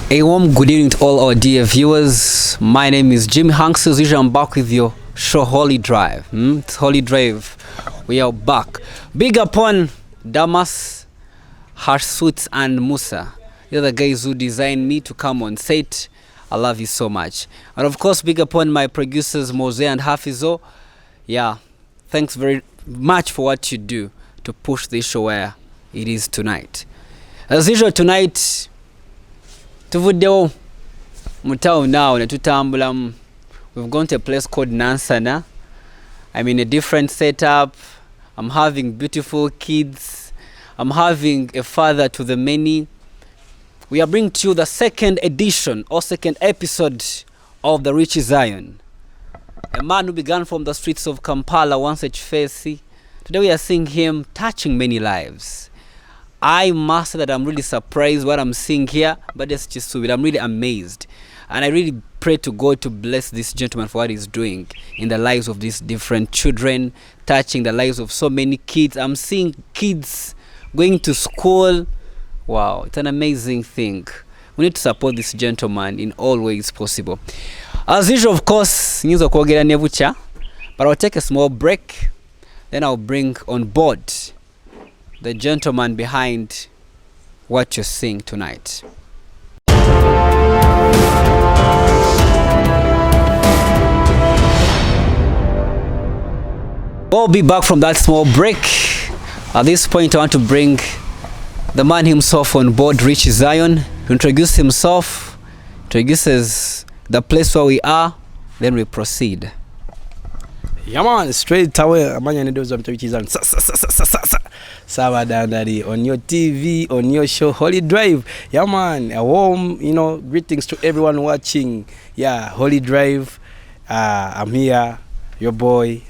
A warm good evening to all our dear viewers. My name is Jimmy Hanks. As usual, I'm back with your show Holy Drive. It's Holy Drive. We are back. Big upon Damas, Harsuits, and Musa. They're the guys who designed me to come on set. I love you so much. And of course, big upon my producers Mose and Hafizo. Yeah, thanks very much for what you do to push this show where it is tonight. As usual, tonight tuvuddewo mu town now ne tutambula. We've gone to a place called Nansana. I'm in a different setup. I'm having beautiful kids. I'm having a father to the many. We are bringing to you the second edition or second episode of the Richie Zion. A man who began from the streets of Kampala, once at KIFESI. Today we are seeing him touching many lives. I must say that I'm really surprised what I'm seeing here, but it's just so I'm really amazed. And I really pray to God to bless this gentleman for what he's doing in the lives of these different children, touching the lives of so many kids. I'm seeing kids going to school. Wow, it's an amazing thing. We need to support this gentleman in all ways possible. As usual, of course, news of Kogera Nebucha, but I'll take a small break. Then I'll bring on board the gentleman behind what you're seeing tonight. We'll be back from that small break. At this point, I want to bring the man himself on board, Richie Zion, to introduce himself, introduces the place where we are, then we proceed. Yeah man, straight away, amanya nedoza Richie Zion. Sawa dandari on your TV, on your show Holy Drive. Yeah man, a warm, greetings to everyone watching. Yeah, Holy Drive. I'm here, your boy.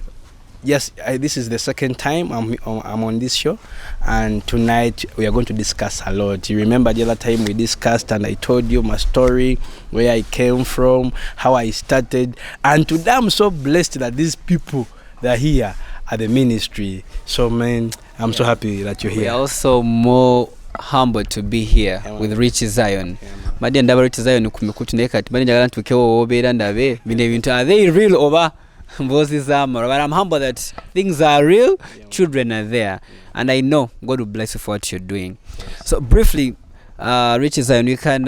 Yes, this is the second time I'm on this show, and tonight we are going to discuss a lot. You remember the other time we discussed and I told you my story, where I came from, how I started, and today I'm so blessed that these people that are here at the ministry. So man, I'm so happy that you're here. We are also more humbled to be here with Richie Zion. Madi ndaba Richie Zion kumekutu nekati madi njagala ntukewo obera ndabe bine bintu are they real over Moses Zamora, but I'm humble that things are real, children are there, and I know God will bless you for what you're doing. So briefly, Richie Zion, you can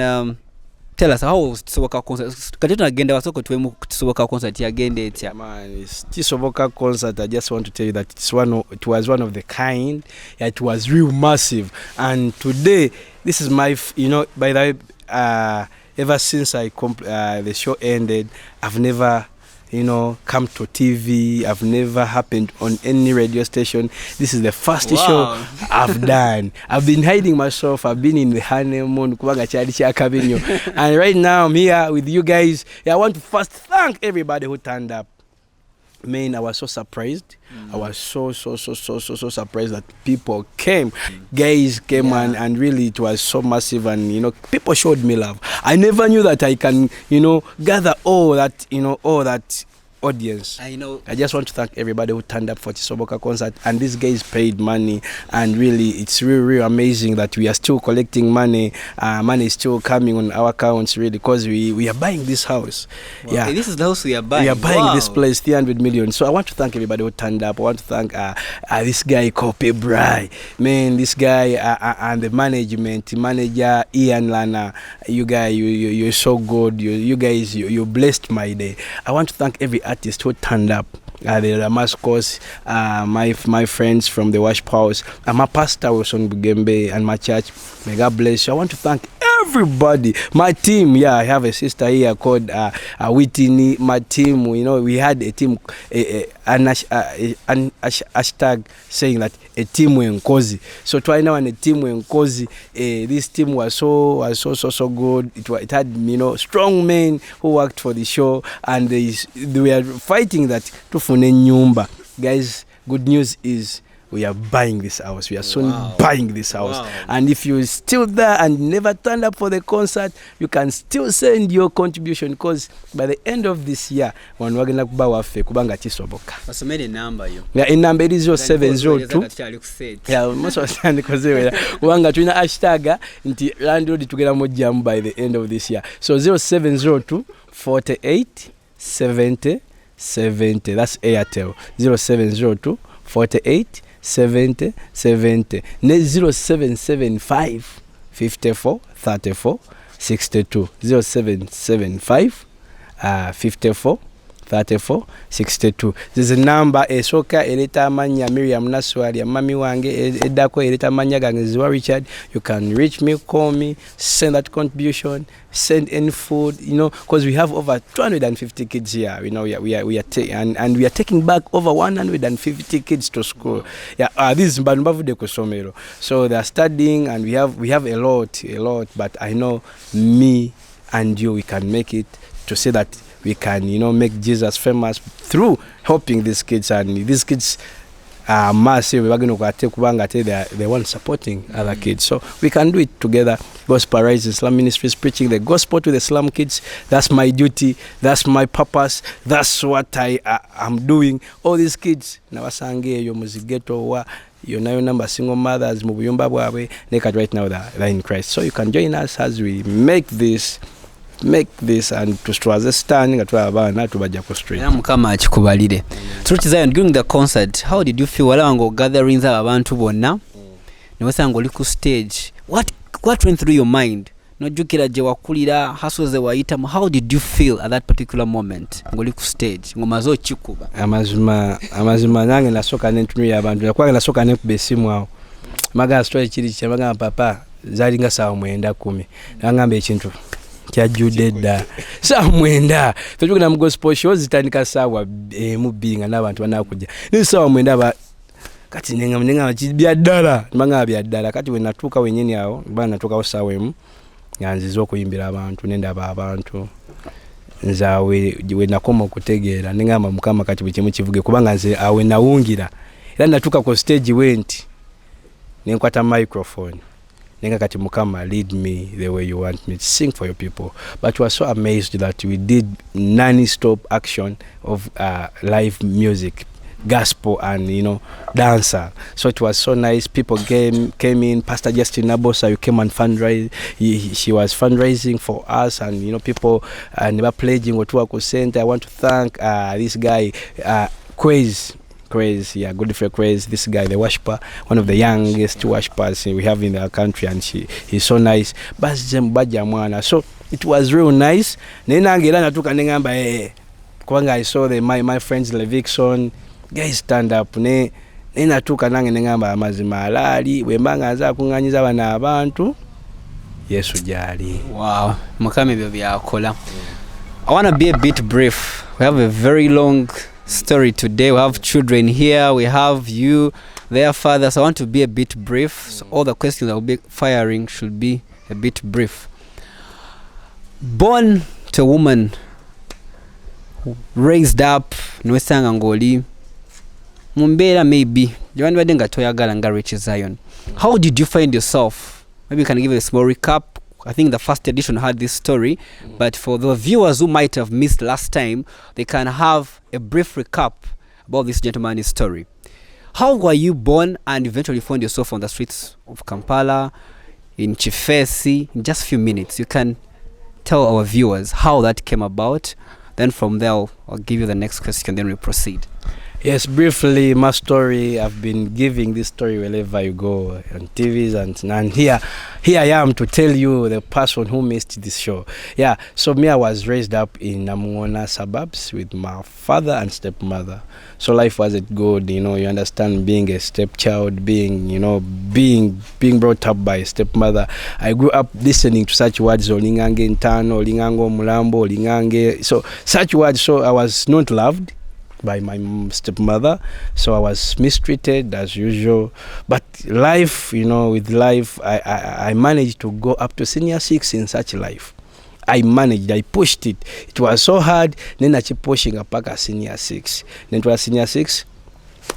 tell us how Tisoboka concert. Kati agenda wasoko tuwemu Tisoboka concert yagende etya. Man, it's Tisoboka concert. I just want to tell you that it was one of the kind. Yeah, it was real massive, and today this is my by the way, ever since the show ended, I've never come to TV. I've never happened on any radio station. This is the first show I've done. I've been hiding myself. I've been in the honeymoon. And right now I'm here with you guys. I want to first thank everybody who turned up. Man, I was so surprised. I was so surprised that people came. Guys came and really it was so massive, and people showed me love. I never knew that I can gather all that audience. I know. I just want to thank everybody who turned up for Tisoboka concert, and these guys paid money, and really it's really amazing that we are still collecting money. Money is still coming on our accounts, really, because we are buying this house. Wow. Yeah, this is the house we are buying. We are buying this place, 300 million. So I want to thank everybody who turned up. I want to thank this guy called Bry, man, this guy and the management, manager Ian Lana. You guys, you're so good. You guys, you blessed my day. I want to thank every artist who turned up. The Damascus, my friends from the Worship House, my pastor was on Bugembe, and my church. May God bless you. I want to thank everybody. My team, I have a sister here called Whitney. My team, we had a team, an hashtag saying that a team when cozy. So try now and a team when cozy. This team was so good. It had strong men who worked for the show, and they were fighting that to fune nyumba. Guys, good news is we are buying this house. We are soon buying this house. And if you're still there and never turned up for the concert, you can still send your contribution, because by the end of this year, when we're going to buy kubanga chisoboka. What's the number? Yeah, in number is 0702. Yeah, most of the time because kubanga tuna hashtag nti landlord together mojam by the end of this year. So 0702 48 70 70. That's Airtel. 0702 48 70 70. 0775 54 34 62. 0775 54 34 62. This is a number esoka eleta manya Miriam Naswali mami wange edako eleta manya gange ziwa Richard. You can reach me, call me, send that contribution, send any food, because we have over 250 kids here. We are taking back over 150 kids to school. Yeah, this is Mbanubavu de Kosomero. So they are studying, and we have a lot, but I know me and you, we can make it to say that we can, make Jesus famous through helping these kids, and these kids are massive. We're going to take the one supporting other kids, so we can do it together. Gospel Rise Islam Ministries, preaching the gospel to the slum kids. That's my duty. That's my purpose. That's what I'm doing. All these kids, nawasange yo muzigeto wa you number single mothers mu buyumba bwabwe right now they're in Christ. So you can join us as we make this and to understand nga twabana tubajja ku street. Mukama akikubalire. Truth Zion, during the concert, how did you feel? Wala ngo gatherings abantu bonna ne wasanga oli ku stage, what went through your mind? Nojukira je wakulira hasoze wayita, how did you feel at that particular moment ngoli ku stage ngoma zo chikuba? Amazima nange nasoka nentunuya abantu yakwaga nasoka nekube esimu awo maga story kiri kyamaga papa zalinga saa 9:10 nangamba ekintu kyajjude dda saa 9 tujugina mu gospel show zitandika sawa mubinga n'abantu banakujja ni saa 9 kati nenga byaddala manga byaddala kati we natuka wenyeni awo bana natuka sawa emu nyanzizo okuyimbira abantu nendaba abantu nzawe we nakoma okutegeera nengamba mukama kati bikimu kivuge kubanga nze awe nawungira era natuka ku stage went nenkwata microphone nenga kati mukama lead me the way you want me to sing for your people. But we were so amazed that we did non-stop action of live music, gospel and dancer. So it was so nice. People came in. Pastor Justin Nabosa, you came and fundraise. She was fundraising for us, and people never pledging what we could send. I want to thank this guy Craze, yeah, good for Craze. This guy, the worshiper, one of the youngest worshipers we have in our country, and he's so nice. So it was real nice. Kwanga I saw my friends Levikson, guys stand up. Natuka nange nengamba amazima alali wembanga aza kunganyiza bana abantu Yesu jali. Wow, mukame byo byakola. I want to be a bit brief. We have a very long story today. We have children here, we have you, their fathers. I want to be a bit brief, so all the questions I will be firing should be a bit brief. Born to a woman, raised up in Western Angoli, Mumbera maybe Richie Zion. How did you find yourself? Maybe you can give a small recap. I think the first edition had this story, but for the viewers who might have missed last time, they can have a brief recap about this gentleman's story. How were you born and eventually found yourself on the streets of Kampala, in KIFESI? In just a few minutes, you can tell our viewers how that came about. Then from there, I'll give you the next question, then we'll proceed. Yes, briefly, my story, I've been giving this story wherever you go, on TVs, and here I am to tell you the person who missed this show. Yeah, so me, I was raised up in Namungona suburbs with my father and stepmother. So life wasn't good, you understand, being a stepchild, being brought up by a stepmother. I grew up listening to such words, Olingange Ntano, Olingango Mulambo, Olingange, so such words, so I was not loved by my stepmother, so I was mistreated as usual. But life, with life, I managed to go up to senior 6 in such life. I pushed it. It was so hard. Then I keep pushing up to senior 6. Then to senior 6,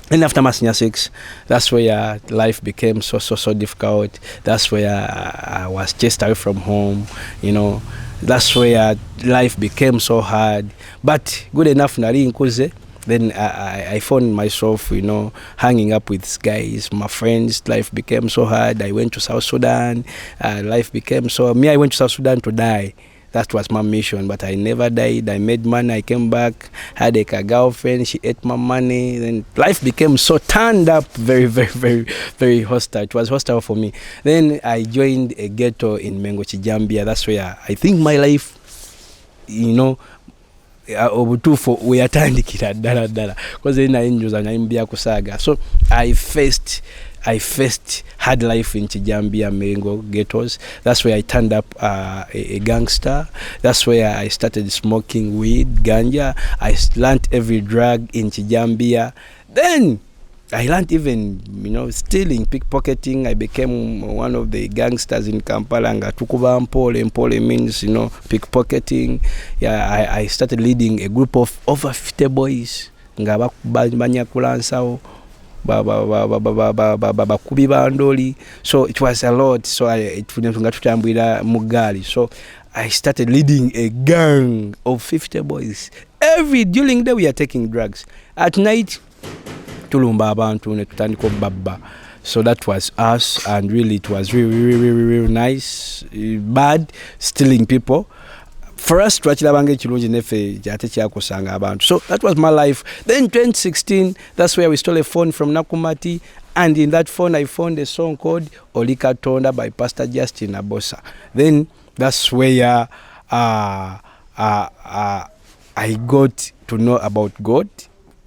And after my senior 6, that's where life became so difficult. That's where I was chased away from home, you know. That's where life became so hard. But good enough, nari nkuze. Then I found myself, you know, hanging up with guys, my friends. Life became so hard. I went to South Sudan. Life became so... I went to South Sudan to die. That was my mission, but I never died. I made money. I came back, had a girlfriend. She ate my money. Then life became so turned up, very hostile. It was hostile for me. Then I joined a ghetto in Mengochi, Gambia. That's where I think my life, you know, obutufu weyatandikira ddala because then I enjoyed naimbia kusaga. So I faced hard life in Chijambia, Mengo ghettos. That's where I turned up a gangster. That's where I started smoking weed, ganja. I learned every drug in Chijambia. Then I learned even, you know, stealing, pickpocketing. I became one of the gangsters in Kampala. Tukuba mpole means, you know, pickpocketing. Yeah, I started leading a group of over 50 boys. Bakubi bandoli. So it was a lot. So So I started leading a gang of 50 boys. During the day we are taking drugs. At night, tulumba abantu netutandika baba. So that was us, and really it was really nice. Bad, stealing people. For us, so that was my life. Then 2016, that's where we stole a phone from Nakumati, and in that phone I found a song called Olika Tonda by Pastor Justin Abosa. Then that's where I got to know about God.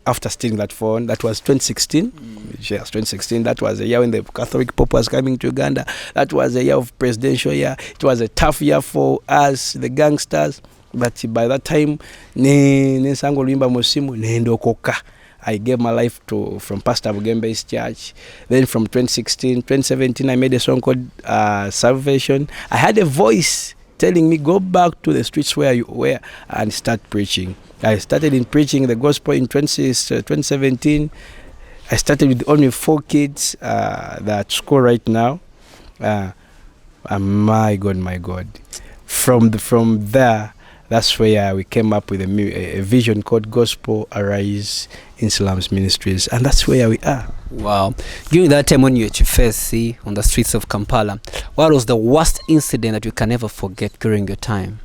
After stealing that phone, that was 2016. Yes, 2016. That was a year when the Catholic Pope was coming to Uganda. That was a year of presidential year. It was a tough year for us, the gangsters. But by that time, I gave my life from Pastor Bugembe's church. Then from 2017, I made a song called Salvation. I had a voice telling me, go back to the streets where you were and start preaching. I started in preaching the gospel in 2017. I started with only 4 kids that are at school right now. My God. From there, that's where we came up with a vision called Gospel Arise in Slums Ministries. And that's where we are. Wow. During that time when you were at KIFESI on the streets of Kampala, what was the worst incident that you can never forget during your time?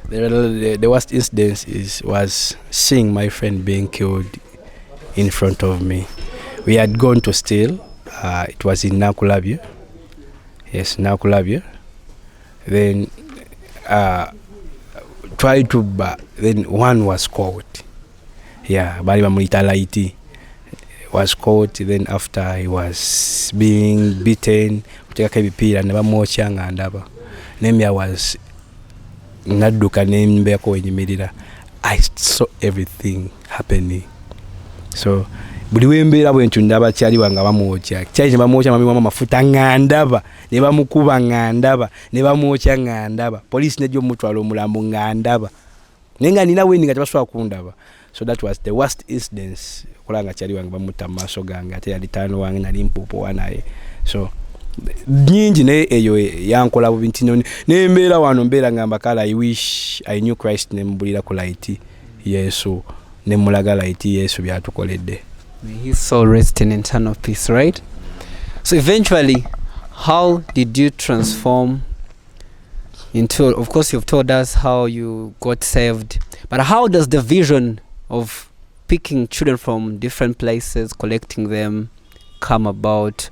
The worst incident was seeing my friend being killed in front of me. We had gone to steal. It was in Nakulabia. Yes, Nakulabia. Then tried to then one was caught. Yeah, Bali Mamulita Laiti was caught. Then after he was being beaten, I was I saw everything happening. So buli wembera bwentu ndaba kyali wanga bamwocha kyali ne bamwocha mami mama mafuta ngandaba ne bamukuba ngandaba ne bamwocha ngandaba police nejo mutwalo mulambo ngandaba nenga nina weni ngati baswa kundaba. So that was the worst incidents kulanga kyali wanga bamuta maso ganga ate yali tano wange nali mpopo wanaye. So nyingi ne eyo yankola bubinti ne mbera wano mbera ngamba kala I wish I knew Christ ne mbulira ku light Yesu ne mulaga light Yesu byatukoledde. May his soul rest in eternal peace, right? So eventually, how did you transform into, of course you've told us how you got saved, but how does the vision of picking children from different places, collecting them, come about?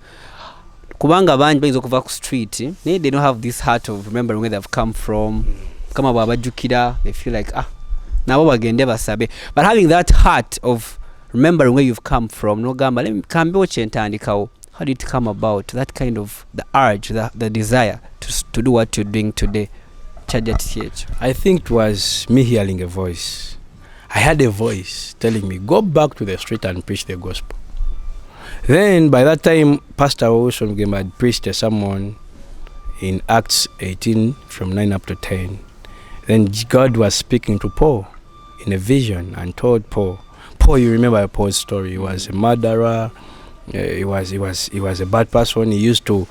Kubanga banji bayinza okuva ku street, they don't have this heart of remembering where they've come from. Kama babajukira, they feel like nabo bagende basabe. But having that heart of remembering where you've come from, no gamba kambe ochentandikawo, how did it come about? That kind of the urge, the desire to do what you're doing today. I think it was me hearing a voice. I had a voice telling me, go back to the street and preach the gospel. Then by that time, Pastor Wilson had preached a sermon in Acts 18 from 9 up to 10. Then God was speaking to Paul in a vision and told Paul, Paul, you remember Paul's story. He was a murderer. He was a bad person. He used to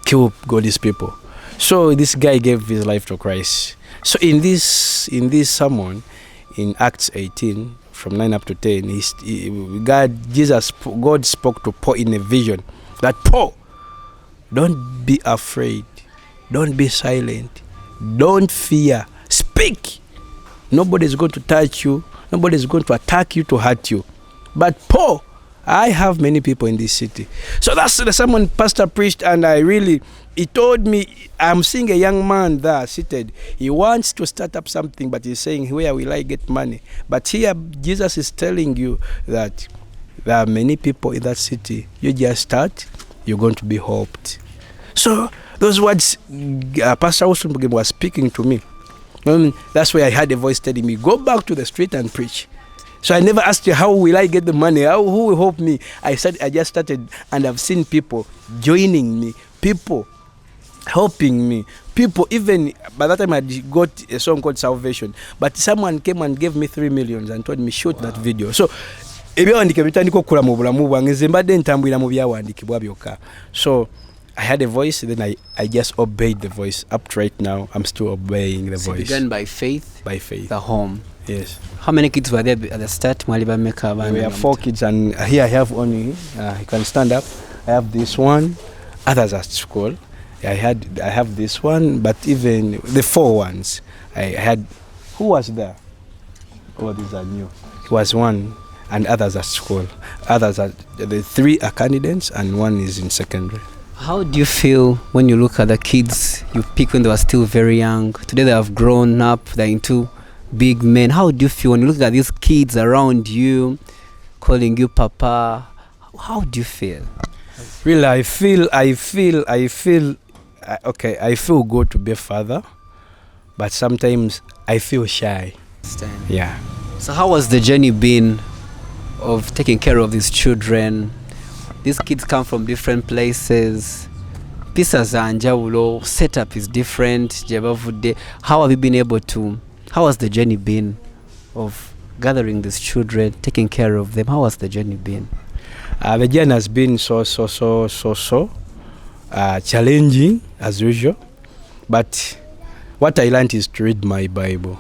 kill God's people. So this guy gave his life to Christ. So in this sermon, in Acts 18, from 9 up to 10, God spoke to Paul in a vision that, Paul, don't be afraid, don't be silent, don't fear, speak. Nobody's going to touch you, nobody's going to attack you to hurt you. But Paul, I have many people in this city. So that's the sermon pastor preached, and he told me, I'm seeing a young man there seated. He wants to start up something, but he's saying, where will I get money? But here, Jesus is telling you that there are many people in that city. You just start, you're going to be helped. So those words Pastor Wilson was speaking to me. That's why I had a voice telling me, go back to the street and preach. So I never asked you, how will I get the money? Who will help me? I just started, and I've seen people joining me, people helping me, people, even by that time I got a song called Salvation, but someone came and gave me 3 million and told me, shoot that video. So so I had a voice, then I just obeyed the voice. Up to right now, I'm still obeying the voice. Began by faith. By faith. The home. Yes. How many kids were there at the start? We have 4 kids, and here I have only. You can stand up. I have this one. Others at school. I have this one, but even the 4 ones I had. Who was there? Oh, these are new. It was one, and others at school. The 3 are candidates, and 1 is in secondary. How do you feel when you look at the kids you picked when they were still very young? Today they have grown up, they're into big men. How do you feel when you look at these kids around you, calling you Papa? How do you feel? Really, I feel good to be a father, but sometimes I feel shy. Yeah. So how was the journey been of taking care of these children? These kids come from different places. Pisa za njawulo, setup is different. How have you been able to, how has the journey been of gathering these children, taking care of them? How has the journey been? The journey has been so challenging as usual. But what I learned is to read my Bible.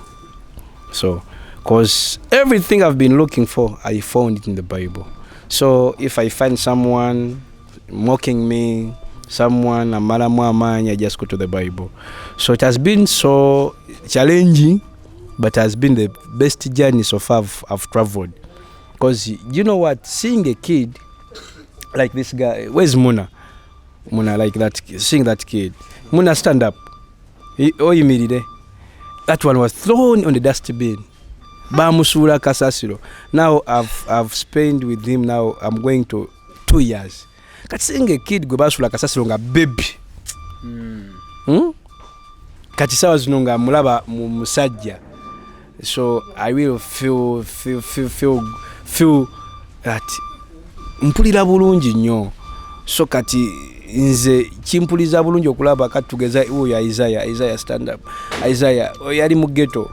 So, because everything I've been looking for, I found it in the Bible. So if I find someone mocking me, someone I just go to the Bible. So it has been so challenging, but has been the best journey so far I've traveled. Because you know what, seeing a kid like this guy, where's Muna? Muna, like that, seeing that kid. Muna, stand up. That one was thrown on the dustbin. Bamusura Kasasiro. Now I've spent with him, now I'm going to 2 years. Seeing a kid go basura Kasasiro nga baby. Kati sawa zinonga mulaba musajja. So I will feel that mpulira bulungi nnyo. So kati nze chimpuliza bulungi okulaba katugeza uyo Isaiah stand up. Isaiah yali mu ghetto.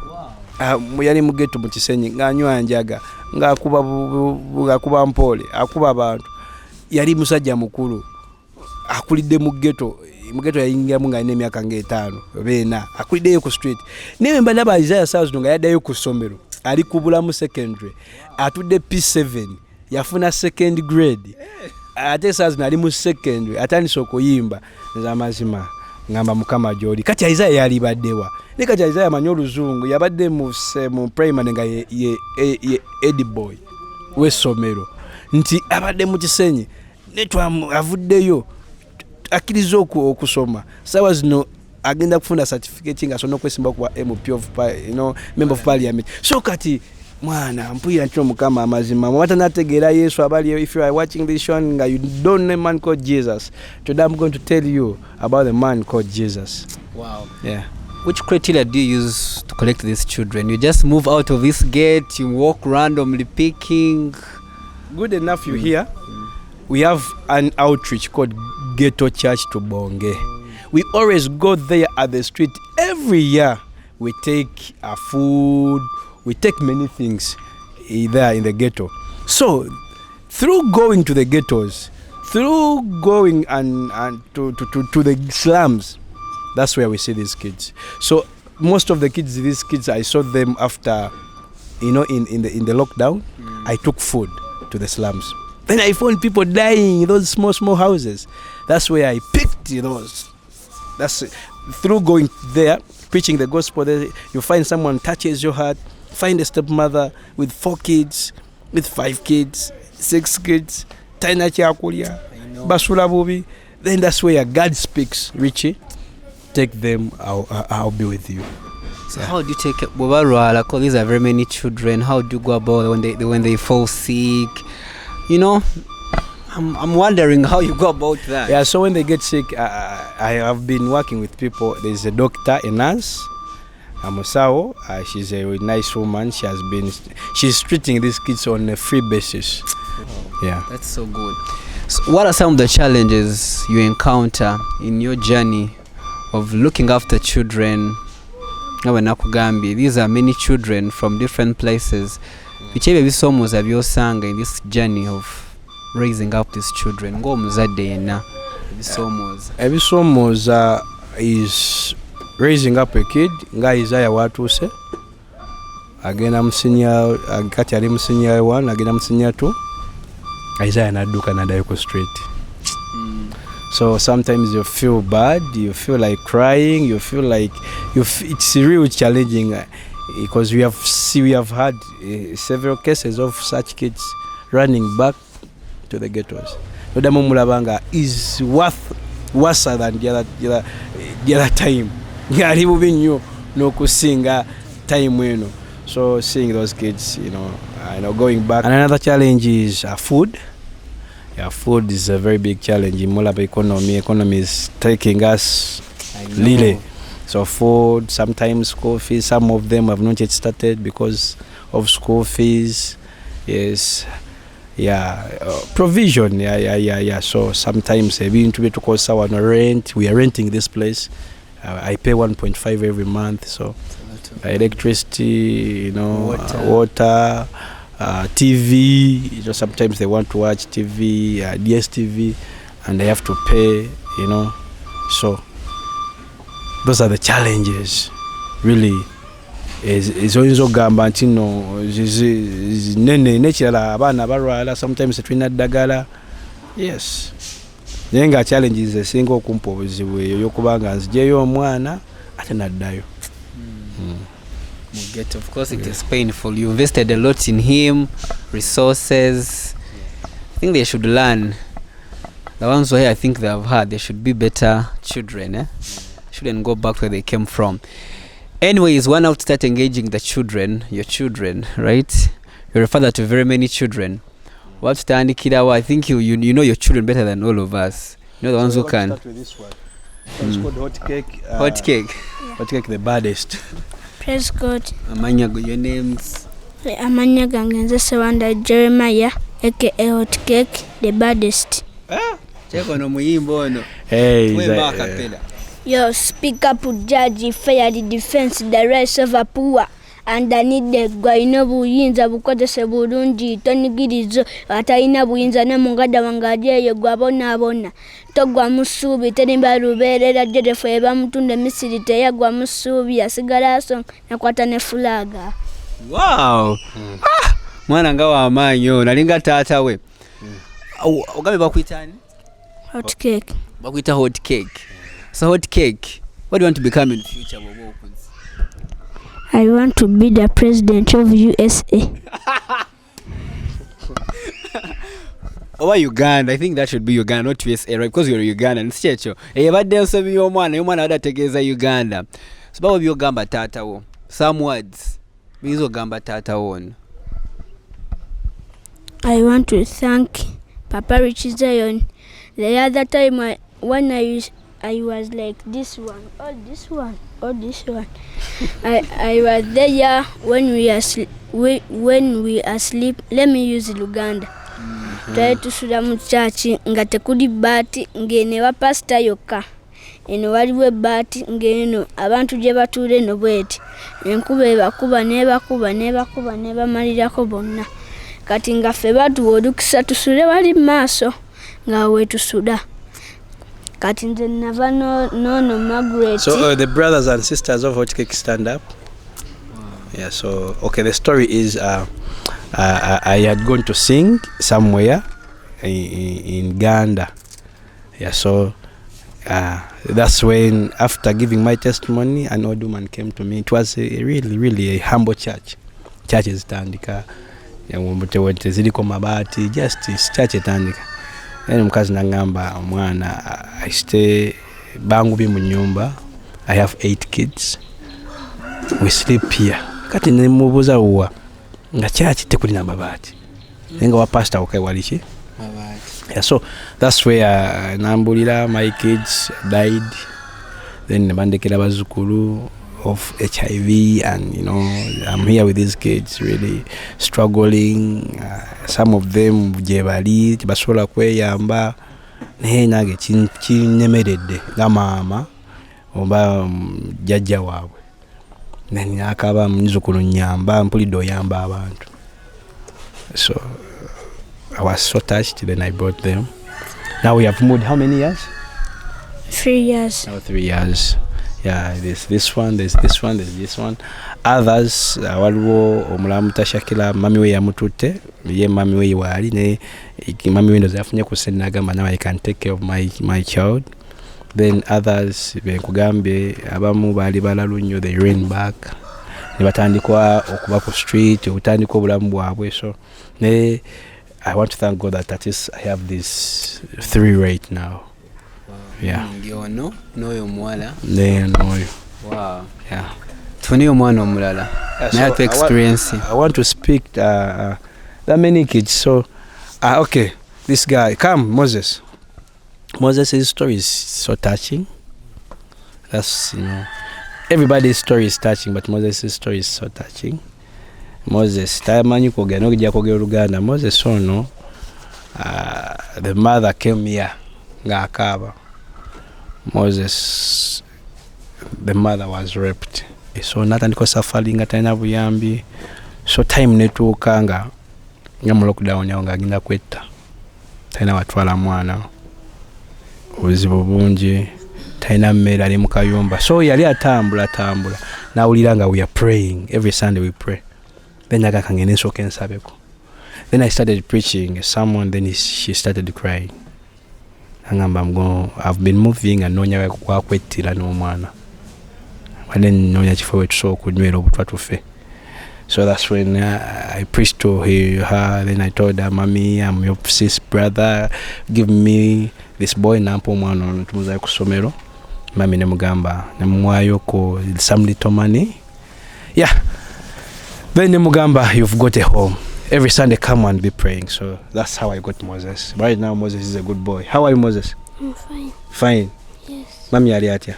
Yali mu ghetto mu Kisenyi nganywa njaga ngakuba mpole akuba abantu. Yali musajja mukulu akulidde mu ghetto yayingira nga n'emyaka nga 5 bena akuliddeyo ku street. Niwe mbadaba Isaiah South nga yaddayo ku ssomero ali kubula mu secondary atudde P7 yafuna second grade. Ate South ali mu secondary atandise okuyimba z'amazima ngamba mukama joli. Kati Isaiah yali baddewa ne kati Isaiah manyo oluzungu yabadde mu primary nga ye Eddie boy w'essomero nti abadde mu Kisenyi avuddeyo akiriza okusoma sawa zino agenda kufuna certificate nga sono kwesimba kuba MP of member of parliament. So kati mwana mpulira ntino mukama amazima mwata nategeera Yesu abali. If you are watching this one you don't know a man called Jesus, today I'm going to tell you about the man called Jesus. Wow. Yeah. Which criteria do you use to collect these children? You just move out of this gate, you walk randomly picking? Good enough you hear. We have an outreach called Ghetto Church to Bonge. We always go there at the street every year. We take food, we take many things. there in the ghetto. So through going to the ghettos, through going and to the slums, that's where we see these kids. So most of these kids, I saw them after, in the lockdown. I took food to the slums. Then I found people dying in those small houses. That's where I picked those. That's through going there, preaching the gospel. There, you find someone touches your heart. Find a stepmother with 4 kids, with 5 kids, 6 kids. Taina chakulia, basula bubi. Then that's where God speaks. Richie, take them. I'll be with you. So how do you take it? Because these are very many children. How do you go about when they fall sick? I'm wondering how you go about that. Yeah, so when they get sick, I have been working with people. There's a doctor, a nurse, Amusao. She's a nice woman. She's treating these kids on a free basis. Oh, yeah, that's so good. So what are some of the challenges you encounter in your journey of looking after children? These are many children from different places. Which ebisomoza byosanga in this journey of raising up these children? Ebisomoza is raising up a kid. Nga Isaiah watuse. Agenda musinya kati ali musinya 1, agenda musinya 2. Isaiah naduka nadayoko straight. So sometimes you feel bad, you feel like crying, you feel like it's really challenging because we have had several cases of such kids running back to the ghettos. Nodamo mulabanga is worse than the other time. Yali bubinyo no kusinga time weno. So seeing those kids, going back. And another challenge is food. Yeah, food is a very big challenge in Molaba economy. Economy is taking us really. So food, sometimes school fees. Some of them have not yet started because of school fees. Yes, yeah, provision. Yeah. So sometimes we need to cost our rent. We are renting this place. I pay 1.5 every month. So electricity, water. TV, sometimes they want to watch TV, DSTV, and they have to pay, So those are the challenges, really. Ezo gamba ntino nene nechira abana barwala sometimes twina dagala. Yes. Nenga challenges esingo kumpobozibwe yokubanga nzijeyo omwana ate naddayo. Of course, it is painful. You invested a lot in him, resources. I think they should learn. The ones where I think they have had, they should be better children. Shouldn't go back where they came from. Anyways, one out start engaging the children, your children, right? You're a father to very many children. What stand Kidawa? I think you know your children better than all of us. You know the ones who can. Start with this one. It's called hot cake. Hot cake. Yeah. Hot cake, the baddest. Praise God. Amanyago, your names? Amanyago Ngenze Sewanda Jeremiah, aka Hot Cake, the baddest. Check on Muyimbo. Hey, Yo, speak up, judge, fair the defense, the rights of a poor. And I need the Guaino Buyinza Bukote Burunji, Tony Gidizo, Ataina Buyinza, Namungada Wangadia, Guabona Bona, Togwamusubi, Tenimba Rubere, Jede Febamtun, the Missy, Guamusubi, a cigarasson, Naquatane Fulaga. Wow! Manangawa Mayo, Nalinga Tata way. Ogabi Bakwitani? Hot cake. Bakwita hot cake. So, hot cake, what do you want to become in the future? I want to be the president of USA. Or Uganda. I think that should be Uganda, not USA, right? Because you're Ugandan. Checho. But then so your man other tegeza Uganda. So bawo byo gamba tata wo. Some words. Bizo gamba tata won. I want to thank Papa Richie Zion. The other time when I was like this one, or this one. I was there when we are asleep. Let me use Luganda. Try to suda mu church ngate kudi bati ngene wa pastor yoka. Eno waliwe bati ngeno abantu je bature no bweti. enkuba ebakuba nebamalirako bonna kati nga ffe batuwa olukisa tusule wali mu maaso nga wetusuda kati nze nava nono Margaret. So the brothers and sisters of Hot Cake stand up. Yeah, so okay, the story is I had gone to sing somewhere in Uganda. Yeah, so that's when, after giving my testimony, an old woman came to me. It was a really a humble church. Church is tandika. Ziriko mabati, just church tandika. Then mukazi nangamba mwana, I stay bangu bi mu nyumba. I have 8 kids. We sleep here. Kati nemubuza uwa nga church tekulina mabati. Nenga wa pastor okay walichi? Yeah, so that's where nambulira my kids died. Then nebandekera bazukulu of HIV, and you know I'm here with these kids really struggling. Some of them jebali basobola kweyamba naye nage kinemeredde nga maama oba jjajja waabwe nani akaba muzukulu nyamba mpulidde oyamba abantu. So I was so touched. Then I brought them. Now we have moved how many years? 3 years. Now 3 years. Yeah, there's this one, there's this one, there's this one. Others, waliwo omulamu tashakila mami we yamutute, ye mami we wali ne mami we ndo zafunye kusenagamba now I can take care of my child. Then others benkugambe abamu bali balalunyo, they ran back. Ne batandikwa okuba ku street, utandikwa obulamu bwabwe. So ne I want to thank God that at least I have these 3 right now. Yeah. Ngiono noyo mwala. Then noyo. Wow. Yeah. Tuniyo mwana omulala. So experience. I want to speak that many kids. So okay, this guy, come Moses. Moses' story is so touching. That's, you know, everybody's story is touching, but Moses' story is so touching. Moses tamanyi kwogera n'okujja kwogera Oluganda. Moses ono the mother came here ng'akaaba. Moses, the mother was raped. So natandika safari nga talina buyambi. So time netuuka nga mu lockdown yawo ng'agenda kwetta. Talina watwala mwana. Obuzibu bungi. Talina mmere ali mu kayumba. So yali atambula. Nawulira nga we are praying. Every Sunday we pray. Then I started preaching someone, then she started crying. I've been moving and nonya kwakwetira n'omwana. Then nonya kifo wetusobola okunywera obutwa tufe. So that's when I preached to her. Then I told her, Mommy, I'm your sis brother. Give me this boy nampo omwana tumuzayo ku somero. Mami nemugamba nemwayo ko some little money. Yeah. Then Mugamba, you've got a home. Every Sunday, come and be praying. So that's how I got Moses. Right now, Moses is a good boy. How are you, Moses? I'm fine. Fine. Yes. Mami yali atya?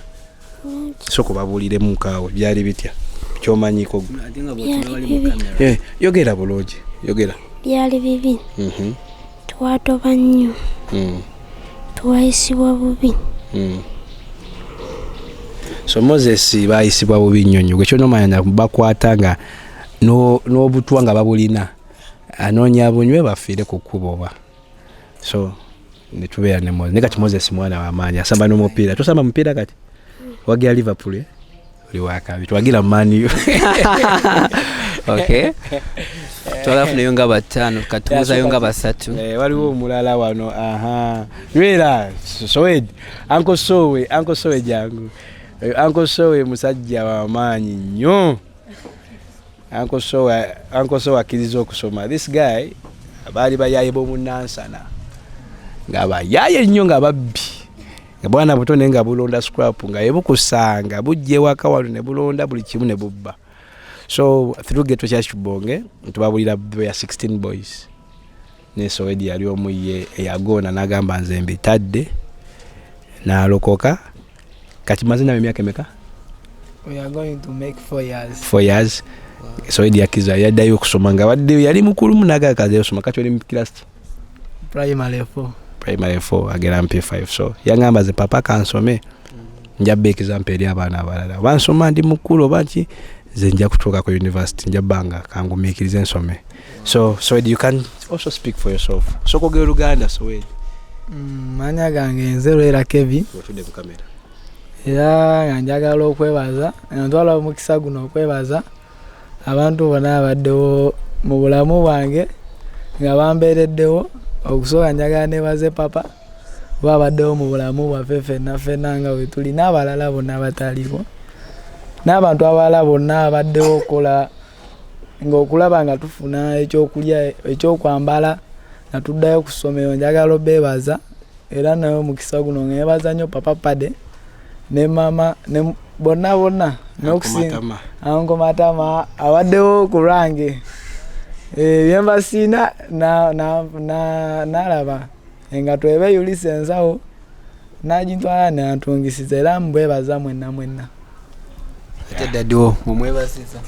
Soko babulire mukawe byali bitya? Kyomanyiko. Yogera bulungi. Yogera. Byali bibi. Twatoba nnyo. Twayisibwa bubi. So Moses bayisibwa bubi nnyonyo. Gwe kyonomanya bakwata nga n'obutwa nga babulina anoonya bunywe bafiire ku kkubo oba. So netubeera ne Moses. Ne kati Moses mwana w'amaanyi asamba n'omupiira. Tosamba mupiira kati? Wagira Liverpool oli wakabi. Twagira Man U. Okay. Twalafunayo nga batano katuuzayo nga basatu. Waliwo omulala wano. Nywera Soweed. Uncle Sowe jangu. Uncle Sowe musajja w'amaanyi nnyo. Uncle Sowe akkiriza okusoma. This guy baali bayaye b'omunansana nga bayaye nnyo nga babbi nga bwana buto naye nga bulonda scrap nga yebukusanga bujje waka wano ne bulonda buli kimu ne bubba. So through Ghetto Church Bonge tubabulira ya 16 boys. Ne Soweed yali omu ye eyagona n'agamba nze mbitadde n'alokoka. Kati mazina emyaka emeka? We are going to make 4 years. 4 years. Soweed yakiza yaddayo okusoma nga wadde yali mukulu munaga akaze osoma kati oli mu class primary 4 agera MP5. So yangamba ze papa kansome njabbe example eri abaana abalala bansoma ndi mukulu banki zenja kutoka ku university nja banga kangumikirize nsome. So you can also speak for yourself. So kogera Luganda so we. Manya gange nzero era Kevin. Otude ku kamera. Era njagala okwebaza, ntwala omukisa guno okwebaza abantu bonna abaddewo mu bulamu bwange nga bambeereddewo. Okusooka njagala nebaze papa babaddewo mu bulamu bwaffe ffenna nga we tuli n'abalala bonna abataliwo n'abantu abalala bonna abaddewo okola ng'okulaba nga tufuna ekyokulya ekyokwambala nga tuddayo ku ssomero. Njagala obeebaza era nayo omukisa guno ngebaza nnyo papa Pade ne mama ne bonna n'okusinga Anko Matama abaddewo ku lwange. Byemba sina nalaba engato ebeyulisa ensawo n'agintwala n'antungisiza era mbwebaza mwenna. Ate daddo mumwebasiza.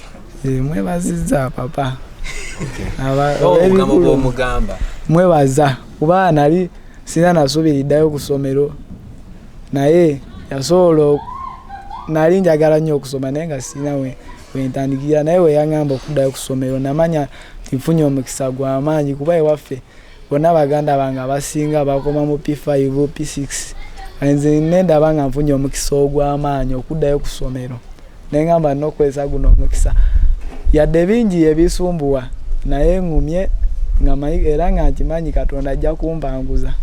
Mwebasiza papa. Mugamba. Mwebaza kuba nali sina nasubiriddayo ku ssomero naye yasobola nali njagala nnyo okusoma naye nga sina wentandikira naye we yaŋŋamba okuddayo ku ssomero namanya nfunye omukisa gw'amaanyi kuba ewaffe bonna baganda bange abasinga bakoma mu P5 P6 nze nendaba nga nfunye omukisa ogw'amaanyi okuddayo ku ssomero neŋŋamba n'okwesa guno omukisa yadde bingi ebisumbuwa naye ngumye nga era nga nkimanyi Katonda ajja kumpanguza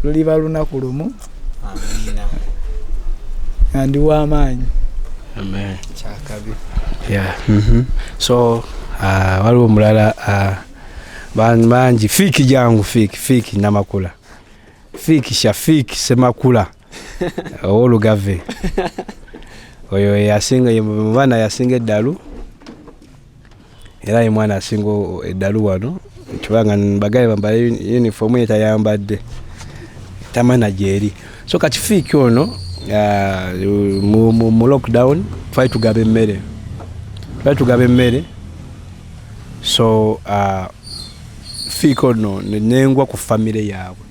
luliba lunaku lumu. Amina. Ndi w'amaanyi. Amen. Chakabi. Yeah. So waliwo mulala banji fiki jangu fiki namakula fiki shafiki semakula olugave oyo yasinga mwana yasinga eddalu era ye mwana asinga eddalu wano kibanga bagaye bambale uniform ye tayambadde tamana jeri. So kati fiki ono mu lockdown try tugabe mmere so fiko no nengwa ku family yaabwe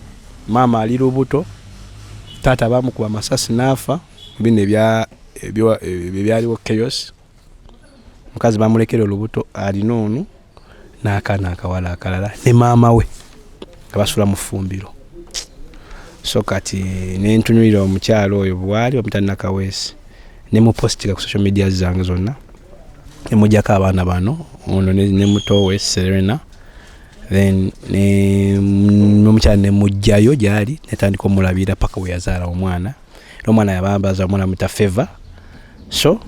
mama ali lubuto tata bamukuba masasi nafa bine byaliwo chaos mukazi bamulekera olubuto ali nonu n'akaana akawala akalala ne maama we abasula mu fumbiro. So kati nentunyulira omukyalo oyo bwali omutana Kaweesi ne mu postika ku social media zange zonna emujjako abaana bano ono ne muto we Serena then n'omukyala ne mujjayo gyali netandika omulabira paka we yazaala omwana n'omwana yabambaza omwana muta Favor. So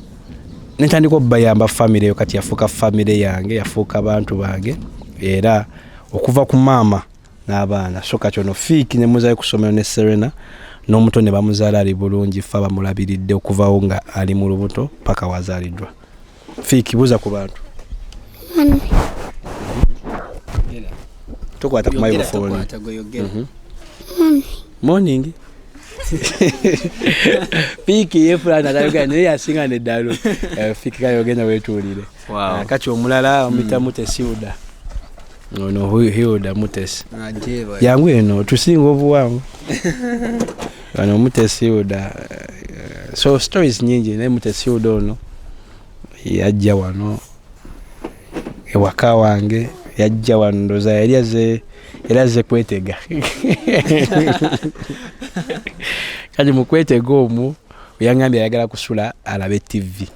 netandika obayamba family eyo kati yafuuka family yange yafuuka abantu bange era okuva ku maama n'abaana. So kati ono Fiki ne muzayo kusomero ne Serena n'omuto ne bamuzaala ali bulungi fa bamulabiridde okuvawo nga ali mu lubuto paka wazaaliddwa. Fiki buza ku bantu. Tukwata ku microphone. Morning. Fiki yefulana tayoga ne yasinga ne dalo. Fiki kayogenda wetuulire. Wow. Kati omulala omita Mutesiuda. No Hilda Mutesi. Yangu eno tusinga obuwangu. Ano Mutesiuda. So stories nyingi ne Mutesiuda ono yajja wano ewaka wange yajja wano ndoza yaliaze kwetega kati mukwetega omwo yangambye ayagala kusula alabe TV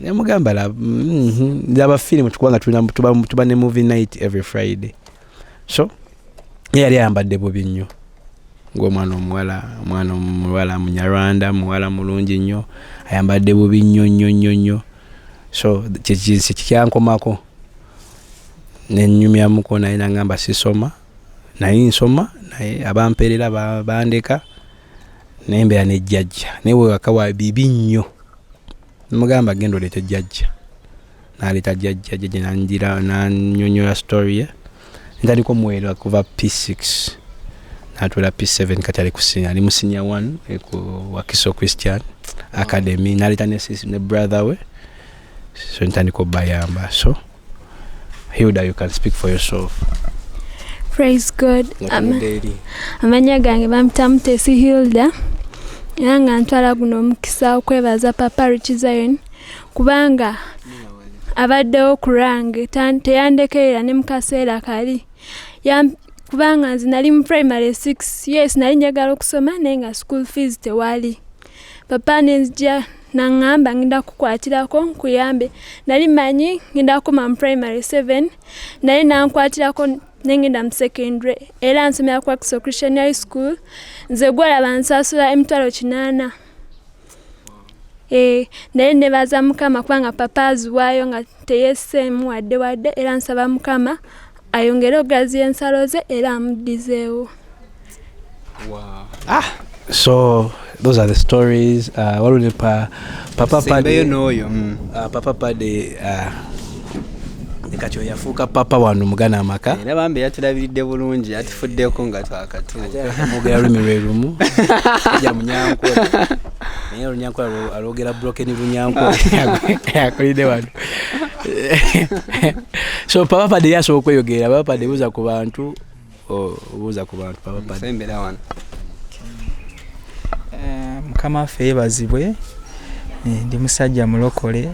nemugamba ndaba film tukwanga tuba ne movie night every Friday. So yali ayambadde bubi nnyo ng'omwana omuwala Munyarwanda muwala mulungi nnyo ayambadde bubi nnyo. So kikyankomako nenyumyamuko naye nangamba sisoma naye nsoma naye abamperera bandeka nembeera nejjajja naye wakawa bibi nnyo mugamba gendo lete jjajja naleta jjajja nanjira nanyonyola story ye ntandika omuweerera kuva P6 natwala P7 kati ali kusinya ali musinya 1 ku Wakiso Christian Academy naleta ne brother we. So ntandika obayamba. So Hilda, you can speak for yourself. Praise God. Amanya gange bamta Mutesi Hilda. Yanga ntwala guno mukisa okwebaza Papa Richie Zion kubanga abaddewo ku lwange teyandekerera ne mu kaseera kali kubanga nze nali mu primary 6 yes nali njagala okusoma naye nga school fees tewali. Papa nenzija naŋŋamba ngenda kukwatirako nkuyambe. Nali manyi ngenda kukoma mu primary 7 naye nankwatirako nengenda mu secondary era nsomera ku Access Christian High School. Nze gwalaba nsaasula emitwalo 8. Naye nebaza Mukama kubanga papa aziwaayo nga teyeseemu wadde era nsaba Mukama ayongere ogaziya ensalo ze era amuddizeewo. Wow. So those are the stories. What will Papa Pade? Papa Pade. Nekatyo yafuuka papa wano mugana amaka. Era bambe yatulabiridde bulungi atifuddeko nga twakatuuka. Mugera lumi lwe lumu. Ya munyanko. Naye lunyanko alogera broken lunyanko. Yakolide wano. So Papa Pade yasobola okweyogera. Papa Pade buuza ku bantu. Buuza ku bantu Papa Pade. Sembera wano. Mukama waffe yeebazibwe. Ndi musajja mulokole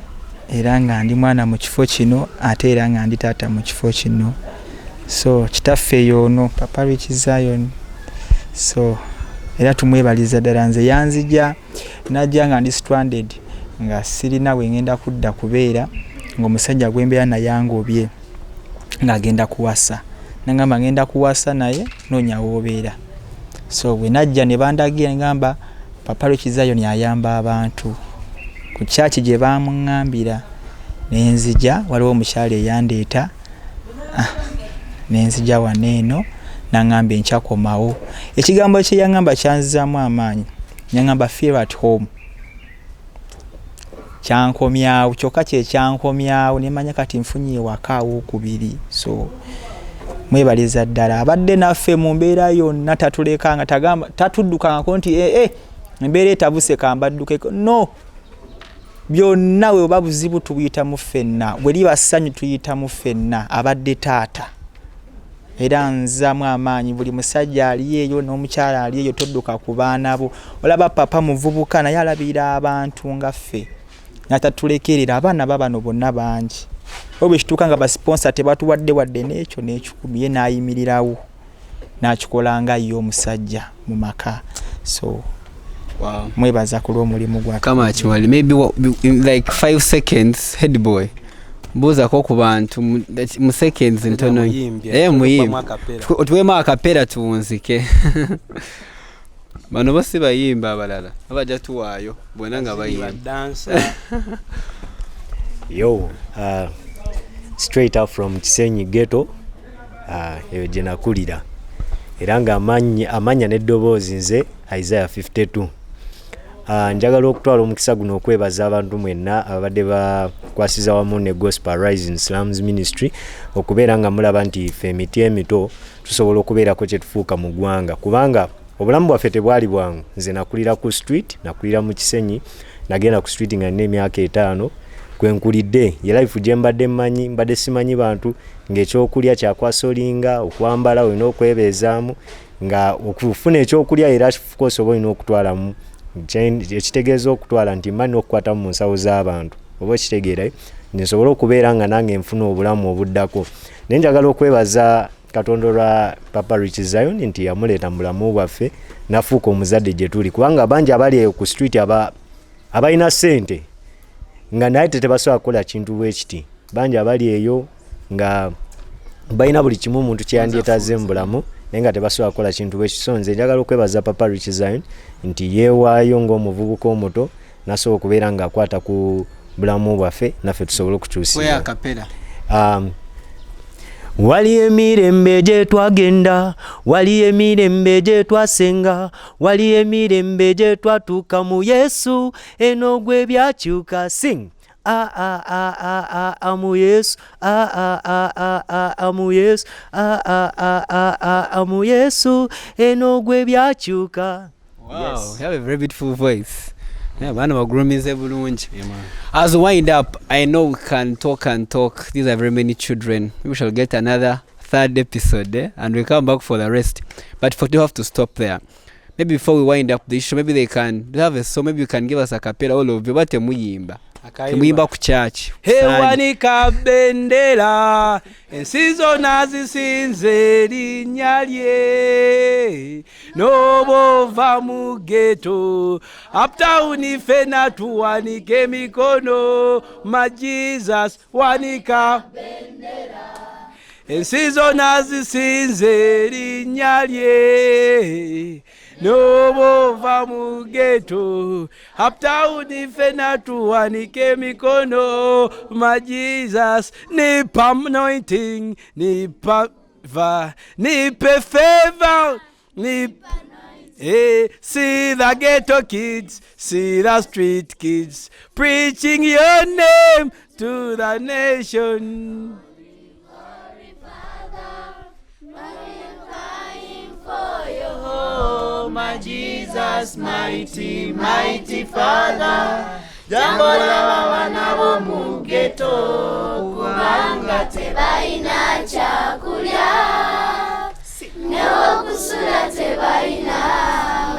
era nga ndi mwana mu kifo kino ate era nga ndi taata mu kifo kino. So kitaffe yono Papa Richie Zion. So era tumwebaliza ddala nze yanzija najja nga ndi stranded nga sirina we ngenda kudda kubeera ng'omusajja gwembeera naye angobye ng'agenda kuwasa. Nangamba ngenda kuwasa naye noonya w'obeera. So bwe najja ne bandagira ngamba Papa Richie Zion ayamba abantu. Ku kyaki gye bamuŋŋambira nenzija waliwo omukyala eyandeeta nenzija wano eno naŋŋamba enkyakomawo. Ekigambo kye yaŋŋamba kyanzizaamu amaanyi. Yaŋŋamba feel at home. Kyankomyawo kyokka kye kyankomyawo ne manya kati nfunye ewaka owookubiri. So mwebaliza ddala abadde naffe mu mbeera yonna tatulekanga tatuddukangako nti embeera etabuse kambaddukeko no. Byonna we oba buzibu tubuyitamu ffenna bwe liba ssanyu tuyitamu ffenna abadde taata era nzamu amaanyi buli musajja ali eyo n'omukyala ali eyo todduka ku baana bo. Olaba papa muvubuka naye alabira abantu nga ffe natatulekerera abaana babano bonna bangi obwe kituuka nga basponsa tebatuwadde wadde n'ekyo n'ekikumi ye n'ayimirirawo n'akikola nga ye omusajja mu maka. So wow. Mwebaza ku lw'omulimu gwa Kama Chimwali, maybe in like 5 seconds head boy buuza ko ku bantu mu seconds ntono muyimba otuwema akapera tuwunzike. Bano bose bayimba abalala abajja tuwaayo bwena nga bayimba dancer. Yo, straight up from Kisenyi ghetto, eyo gye nakulira era nga amanya n'eddoboozi nze Isaiah 52. Njagala okutwala omukisa guno okwebaza abantu mwenna abadde bakwasiza wamu ne Gospel Rising Slums Ministry okubeera nga mulaba nti ffe emiti emito tusobola okubeerako kye tufuuka mu ggwanga kubanga obulamu bwaffe tebwali bwangu. Nze nakulira ku street, nakulira mu Kisenyi, nagenda ku street nga nina emyaka 5 kwenkulidde ye life gye mbadde mmanyi mbadde simanyi bantu ng'ekyokulya kyakwasolinga okwambala olina okwebeezaamu nga okufuna ekyokulya era kikosa oba olina okutwalamu ekitegeeza okutwala nti mmanyi okukwata mu nsawo z'abantu oba ekitegeera nsobola okubeera nga nange nfuna obulamu obuddako. Naye njagala okwebaza Katonda olwa Papa Richie Zion nti yamuleeta mu bulamu bwaffe nafuuka omuzadde gye tuli kubanga bangi abali eyo ku street abalina ssente nga naye tebasobola kukola kintu bwe kiti. Bangi abali eyo nga balina buli kimu omuntu kyeyandyetaaze mu bulamu naye nga tebasobola kukola kintu bwe kiti. So nze njagala okwebaza Papa Richie Zion nti yeewaayo ng'omuvubuka omuto nasobola okubeera ng'akwata ku bulamu bwaffe naffe tusobole okukyusibwa. Wali emirembe gye twagenda, wali emirembe gye twasenga, wali emirembe gye twatuuka mu Yesu, eno gwe byakyuka. Sing. Amu Yesu, amu Yesu, amu Yesu, eno gwe byakyuka. Wow, yes. You have a very beautiful voice. Yeah, man, our groom is bulungi. Yeah, man. As we wind up, I know we can talk and talk. These are very many children. We shall get another 3rd episode, and we come back for the rest. But for you have to stop there. Maybe before we wind up the show, maybe they can have a song. Maybe you can give us a cappella all of you. But muyimba. Kimuyimba ku church. Hewanika bendera ensi zonna zisinze erinnya lye n'obova mu ghetto uptown fena tuwanika emikono ma Jesus wanika ensi zonna zisinze erinnya lye n'obova mu ghetto uptown fena tuwanika emikono ma Jesus nipa anointing nipe favor hey, see the ghetto kids, see the street kids preaching your name to the nation. My Jesus, mighty, mighty Father, jambo la wana bo mu ghetto kubanga tebaina chakulya n'okusula tebaina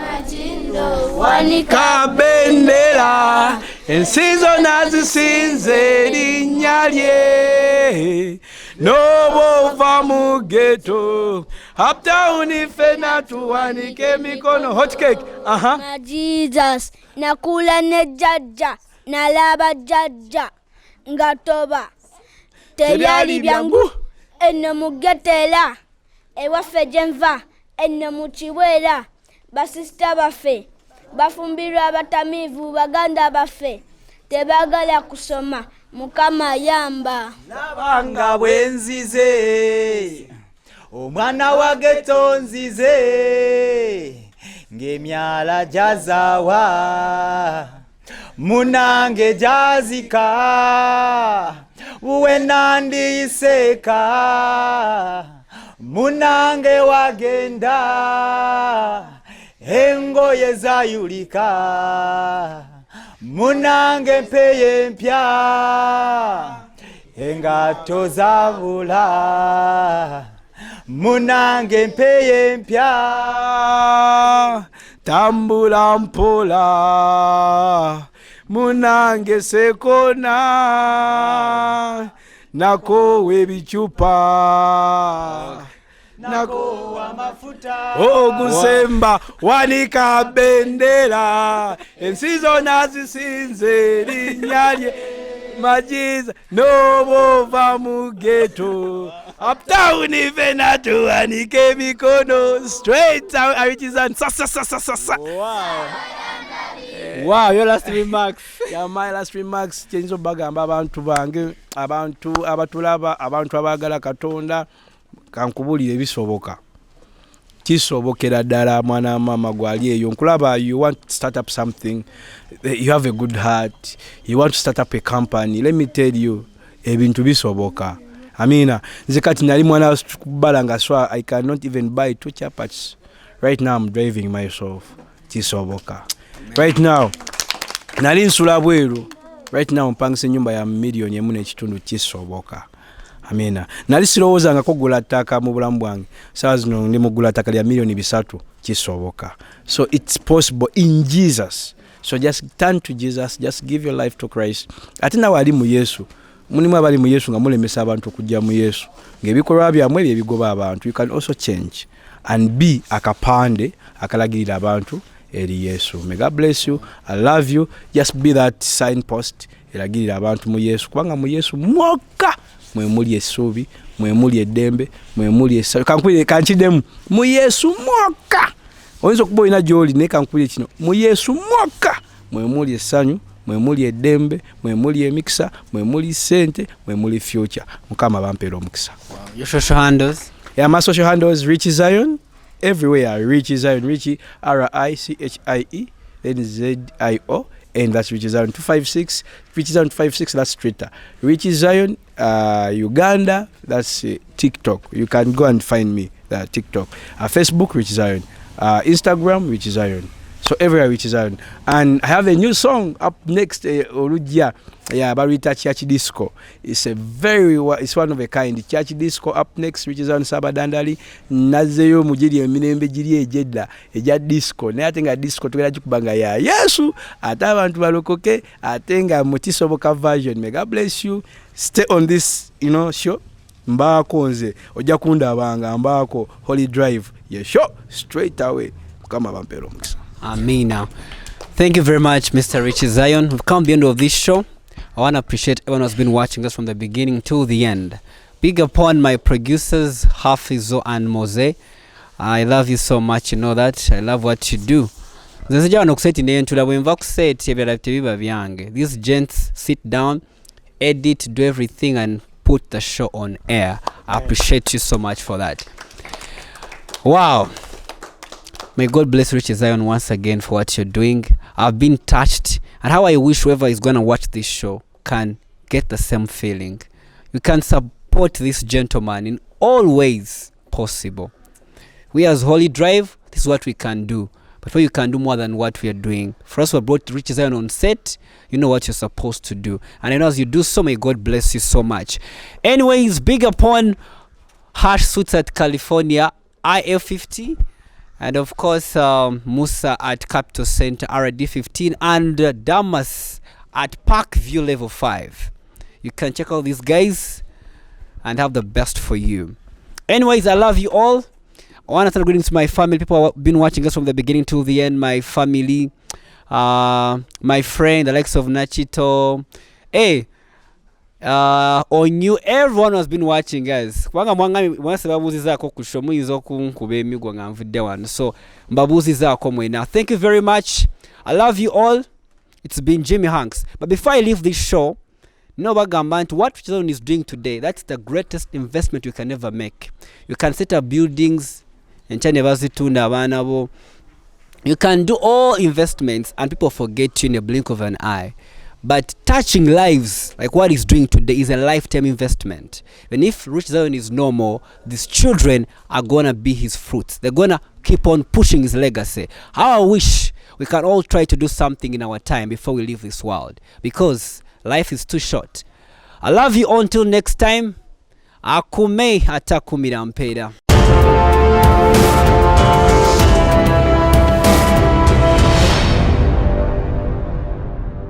majindo wanika bendera ensi zonna zisinze erinnya lye n'obova mu ghetto uptown fena tuwanika emikono hot cake Ma Jesus nakula ne jjajja nalaba jjajja nga toba tebyali byangu eno mu getera ewaffe gye nva eno mu Kiwera basisita baffe bafumbirwa abatamiivu baganda baffe tebaagala kusoma Mukama yamba nabanga bwenzize omwana wa ghetto nzize ng'emyala jazawa munange jazika uwe nandiyiseka munange wagenda engoye zayulika munange mpeye mpya engato zabula munange mpeye mpya tambula mpola munange sekona nako webichupa nako amafuta ogusemba wanika bendera ensi zonna zisinze erinnya lye majiza n'obova mu ghetto uptown fena tuwanika emikono straight out arichizan sa. Wow, your last remarks. Yeah, my last remarks chenzo bagamba abantu bange abantu abatulaba abantu abagala Katonda kankubulire bisoboka kisobokera ddala mwana mama gwali eyo nkulaba you want to start up something, you have a good heart, you want to start up a company. Let me tell you ebintu bisoboka. Amina zikati nali mwana kubalanga swa I cannot even buy 2 chapats. Right now I'm driving myself. Kisoboka. Right now nali nsula bweru. Right now mpangise nyumba ya milioni emu n'ekitundu kisoboka. Amina nali sirowooza nga kugula ttaka mu bulamu bwange saa zino ndi mugula ttaka lya milioni 3 kisoboka. So it's possible in Jesus. So just turn to Jesus, just give your life to Christ. Ate nawe ali mu Yesu mulimu abali mu Yesu nga mulemesa abantu okujja mu Yesu ng'ebikolwa byamwe ebigoba abantu. You can also change and be akapande akalagirira abantu eri Yesu. May God bless you. I love you. Just be that signpost eragirira abantu mu Yesu kubanga mu Yesu mwoka mwe muli essuubi, mwe muli eddembe, mwe muli essanyu. Kankwire kankiddemu mu Yesu mwoka. Oyinza okuba olina gy'oli naye kankwire kino mu Yesu mwoka mwe muli essanyu, mwe muli eddembe, mwe muli emikisa, mwe muli ssente, mwe muli future. Mukama bampeera omukisa. Your social handles? Yeah, my social handles Richie Zion. Everywhere Richie Zion, Richie RICHIE, then ZIO, and that's Richie Zion 256. Richie Zion 256, that's Twitter. Richie Zion Uganda, that's TikTok. You can go and find me TikTok. Facebook Richie Zion. Instagram Richie Zion. So everywhere Richie Zion. And I have a new song up next, Olujia. Yeah, Barita Church Disco. It's it's one of a kind. Church Disco up next, which is on Sabadandali. Nazeyo mujiri eminembe jiri ejedda. Eja disco. Ne atenga disco tukera jukubanga ya Yesu. Ata abantu balokoke. Atenga mutisoboka version. May God bless you. Stay on this, show. Mbako nze. Oja kunda abanga. Mbako. Holy Drive. Yeah, sure. Straight away. Kama bampero mkisa. Amina. Thank you very much, Mr. Richie Zion. We've come to the end of this show. I want to appreciate everyone who's been watching us from the beginning to the end. Big upon my producers, Hafizo and Mose. I love you so much, you know that. I love what you do. These gents sit down, edit, do everything, and put the show on air. I appreciate you so much for that. Wow. May God bless Richie Zion once again for what you're doing. I've been touched, and how I wish whoever is going to watch this show can get the same feeling. You can support this gentleman in all ways possible. We as Holy Drive, this is what we can do. But you can do more than what we are doing. For us who have brought Richie Zion on set, you know what you're supposed to do. And I know as you do so, may God bless you so much. Anyways, big upon Hash Suits at California, IF50. And of course, Musa at Capital Center, RD15, and Damas at Parkview Level 5. You can check out these guys and have the best for you. Anyways, I love you all. I want to start greetings to my family, people who have been watching us from the beginning to the end. My family, my friend, the likes of Nachito. Hey, on you, everyone has been watching, guys. So now thank you very much. I love you all. It's been Jimmy Hanks. But before I leave this show, what Richie Zion is doing today, that's the greatest investment you can ever make. You can set up buildings and you can do all investments and people forget you in a blink of an eye. But touching lives, like what he's doing today, is a lifetime investment. And if Richie Zion is no more, these children are going to be his fruits. They're going to keep on pushing his legacy. How I wish we can all try to do something in our time before we leave this world. Because life is too short. I love you all until next time. Akume atakumira mpera.